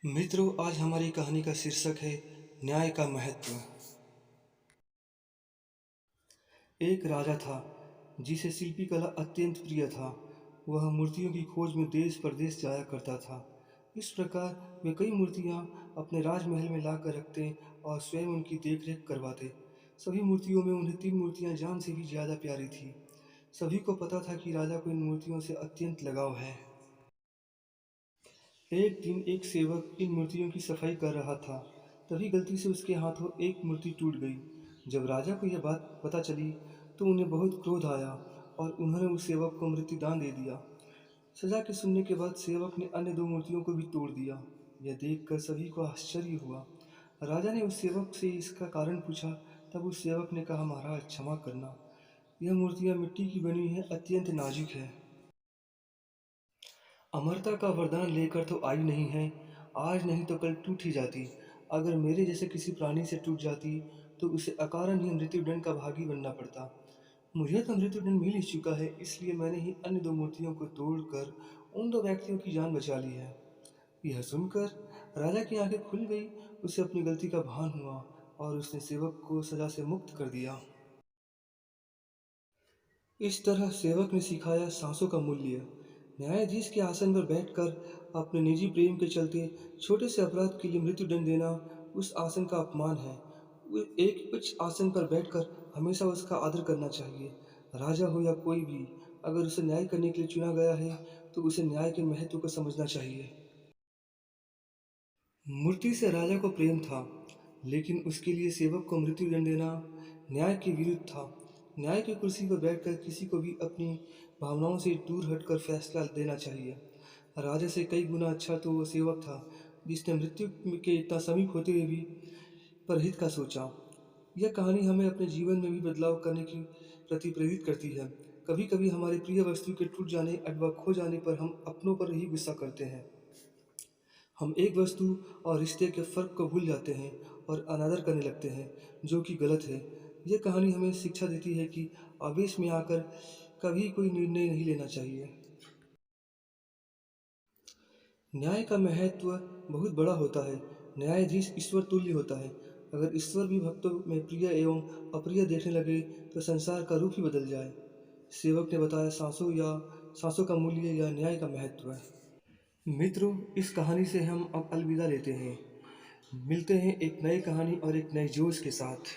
मित्रों, आज हमारी कहानी का शीर्षक है न्याय का महत्व। एक राजा था जिसे शिल्पी कला अत्यंत प्रिय था। वह मूर्तियों की खोज में देश प्रदेश जाया करता था। इस प्रकार वे कई मूर्तियां अपने राजमहल में लाकर रखते और स्वयं उनकी देखरेख करवाते। सभी मूर्तियों में उन्हें तीन मूर्तियां जान से भी ज्यादा प्यारी थी। सभी को पता था कि राजा को इन मूर्तियों से अत्यंत लगाव है। एक दिन एक सेवक इन मूर्तियों की सफाई कर रहा था। तभी गलती से उसके हाथों एक मूर्ति टूट गई। जब राजा को यह बात पता चली तो उन्हें बहुत क्रोध आया और उन्होंने उस सेवक को मृत्युदान दे दिया। सजा के सुनने के बाद सेवक ने अन्य दो मूर्तियों को भी तोड़ दिया। यह देखकर सभी को आश्चर्य हुआ। राजा ने उस सेवक से इसका कारण पूछा। तब उस सेवक ने कहा, महाराज क्षमा करना, यह मूर्तियां मिट्टी की बनी है, अत्यंत नाजुक है। अमरता का वरदान लेकर तो आई नहीं है। आज नहीं तो कल टूट ही जाती। अगर मेरे जैसे किसी प्राणी से टूट जाती तो उसे अकारण ही मृत्युदंड का भागी बनना पड़ता। मुझे तो मृत्युदंड मिल ही चुका है, इसलिए मैंने ही अन्य दो मूर्तियों को तोड़कर उन दो व्यक्तियों की जान बचा ली है। यह सुनकर राजा की आंखें खुल गई। उसे अपनी गलती का भान हुआ और उसने सेवक को सजा से मुक्त कर दिया। इस तरह सेवक ने सिखाया सांसों का मूल्य। न्यायाधीश के आसन पर बैठकर अपने निजी प्रेम के चलते छोटे से अपराध के लिए मृत्युदंड देना उस आसन का अपमान है। एक उच्च आसन पर बैठकर हमेशा उसका आदर करना चाहिए। राजा हो या कोई भी, अगर उसे न्याय करने के लिए चुना गया है तो उसे न्याय के महत्व को समझना चाहिए। मूर्ति से राजा को प्रेम था, लेकिन उसके लिए सेवक को मृत्युदंड देना न्याय के विरुद्ध था। न्याय की कुर्सी पर बैठकर किसी को भी अपनी भावनाओं से दूर हटकर फैसला देना चाहिए। राजा से कई गुना अच्छा तो वो सेवक था जिसने मृत्यु के इतना समीप होते हुए भी परहित का सोचा। यह कहानी हमें अपने जीवन में भी बदलाव करने की प्रति प्रेरित करती है। कभी कभी हमारे प्रिय वस्तु के टूट जाने अथवा खो जाने पर हम अपनों पर ही गुस्सा करते हैं। हम एक वस्तु और रिश्ते के फ़र्क को भूल जाते हैं और अनादर करने लगते हैं, जो कि गलत है। यह कहानी हमें शिक्षा देती है कि आवेश में आकर कभी कोई निर्णय नहीं लेना चाहिए। न्याय का महत्व बहुत बड़ा होता है। न्यायाधीश ईश्वर तुल्य होता है। अगर ईश्वर भी भक्तों में प्रिय एवं अप्रिय देखने लगे तो संसार का रूप ही बदल जाए। सेवक ने बताया सांसों का मूल्य या न्याय का महत्व। मित्रों, इस कहानी से हम अब अलविदा लेते हैं। मिलते हैं एक नई कहानी और एक नए जोश के साथ।